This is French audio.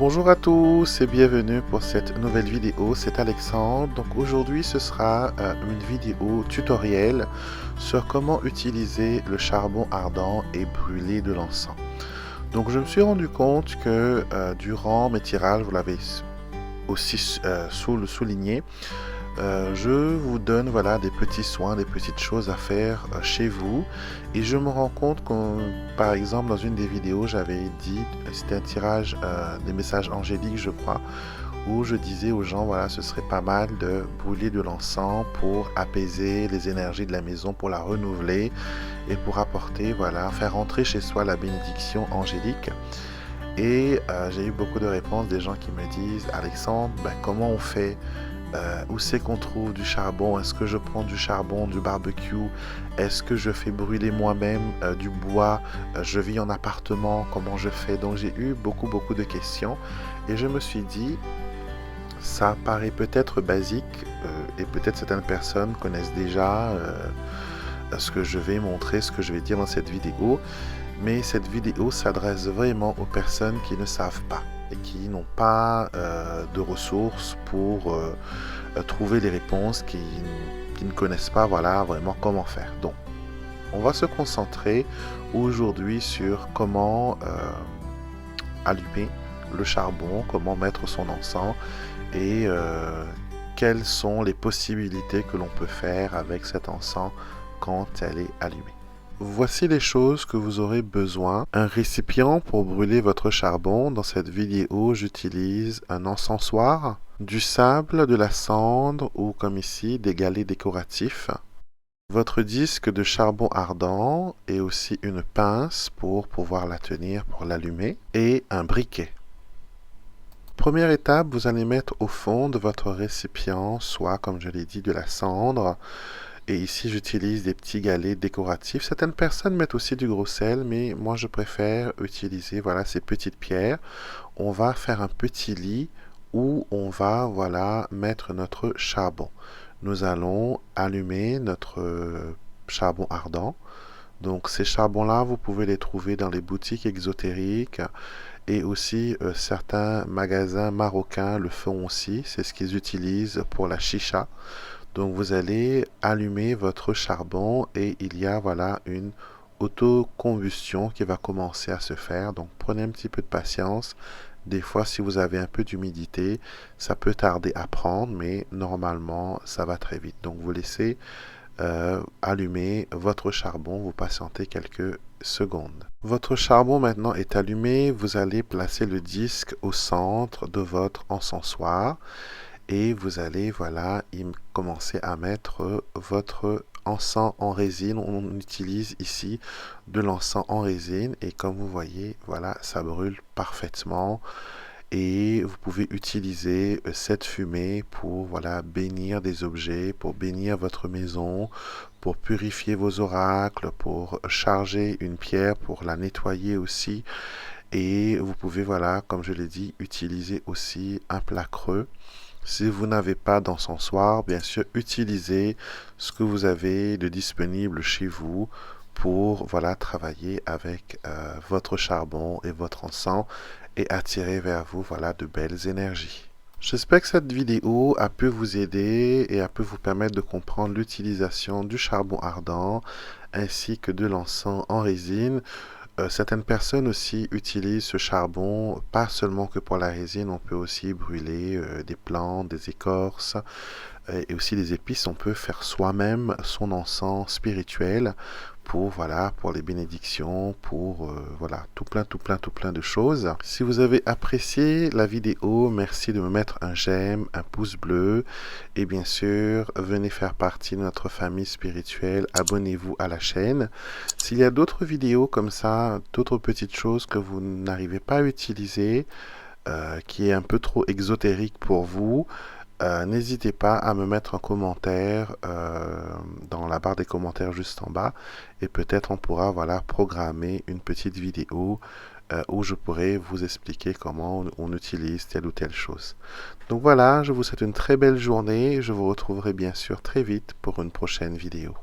Bonjour à tous et bienvenue pour cette nouvelle vidéo, c'est Alexandre. Donc aujourd'hui ce sera une vidéo tutoriel sur comment utiliser le charbon ardent et brûler de l'encens. Donc je me suis rendu compte que durant mes tirages, vous l'avez aussi souligné, je vous donne voilà des petits soins, des petites choses à faire chez vous, et je me rends compte que par exemple dans une des vidéos j'avais dit, c'était un tirage des messages angéliques je crois, où je disais aux gens voilà ce serait pas mal de brûler de l'encens pour apaiser les énergies de la maison, pour la renouveler et pour apporter voilà, faire entrer chez soi la bénédiction angélique. Et j'ai eu beaucoup de réponses des gens qui me disent Alexandre, ben, comment on fait, où c'est qu'on trouve du charbon? Est-ce que je prends du charbon, du barbecue? Est-ce que je fais brûler moi-même du bois? Je vis en appartement, comment je fais? Donc j'ai eu beaucoup de questions et je me suis dit, ça paraît peut-être basique et peut-être certaines personnes connaissent déjà ce que je vais montrer, ce que je vais dire dans cette vidéo, mais cette vidéo s'adresse vraiment aux personnes qui ne savent pas et qui n'ont pas de ressources pour trouver les réponses, qui ne connaissent pas voilà, vraiment comment faire. Donc, on va se concentrer aujourd'hui sur comment allumer le charbon, comment mettre son encens et quelles sont les possibilités que l'on peut faire avec cet encens quand elle est allumée. Voici les choses que vous aurez besoin. Un récipient pour brûler votre charbon. Dans cette vidéo, j'utilise un encensoir, du sable, de la cendre ou comme ici, des galets décoratifs. Votre disque de charbon ardent et aussi une pince pour pouvoir la tenir, pour l'allumer, et un briquet. Première étape, vous allez mettre au fond de votre récipient, soit comme je l'ai dit, de la cendre. Et ici, j'utilise des petits galets décoratifs. Certaines personnes mettent aussi du gros sel, mais moi, je préfère utiliser voilà, ces petites pierres. On va faire un petit lit où on va voilà, mettre notre charbon. Nous allons allumer notre charbon ardent. Donc, ces charbons-là, vous pouvez les trouver dans les boutiques exotériques et aussi certains magasins marocains le font aussi. C'est ce qu'ils utilisent pour la chicha. Donc vous allez allumer votre charbon et il y a voilà une autocombustion qui va commencer à se faire. Donc prenez un petit peu de patience. Des fois si vous avez un peu d'humidité, ça peut tarder à prendre, mais normalement ça va très vite. Donc vous laissez allumer votre charbon, vous patientez quelques secondes. Votre charbon maintenant est allumé, vous allez placer le disque au centre de votre encensoir. Et vous allez voilà commencer à mettre votre encens en résine. On utilise ici de l'encens en résine et comme vous voyez voilà ça brûle parfaitement et vous pouvez utiliser cette fumée pour voilà bénir des objets, pour bénir votre maison, pour purifier vos oracles, pour charger une pierre, pour la nettoyer aussi. Et vous pouvez voilà comme je l'ai dit utiliser aussi un plat creux. Si vous n'avez pas d'encensoir, bien sûr, utilisez ce que vous avez de disponible chez vous pour voilà, travailler avec votre charbon et votre encens et attirer vers vous voilà, de belles énergies. J'espère que cette vidéo a pu vous aider et a pu vous permettre de comprendre l'utilisation du charbon ardent ainsi que de l'encens en résine. Certaines personnes aussi utilisent ce charbon, pas seulement que pour la résine, on peut aussi brûler des plantes, des écorces et aussi des épices. On peut faire soi-même son encens spirituel pour voilà, pour les bénédictions, pour voilà, tout plein de choses. Si vous avez apprécié la vidéo, merci de me mettre un j'aime, un pouce bleu et bien sûr, venez faire partie de notre famille spirituelle, abonnez-vous à la chaîne. S'il y a d'autres vidéos comme ça, d'autres petites choses que vous n'arrivez pas à utiliser, qui est un peu trop exotérique pour vous, n'hésitez pas à me mettre un commentaire dans la barre des commentaires juste en bas et peut-être on pourra voilà, programmer une petite vidéo où je pourrai vous expliquer comment on utilise telle ou telle chose. Donc voilà, je vous souhaite une très belle journée. Je vous retrouverai bien sûr très vite pour une prochaine vidéo.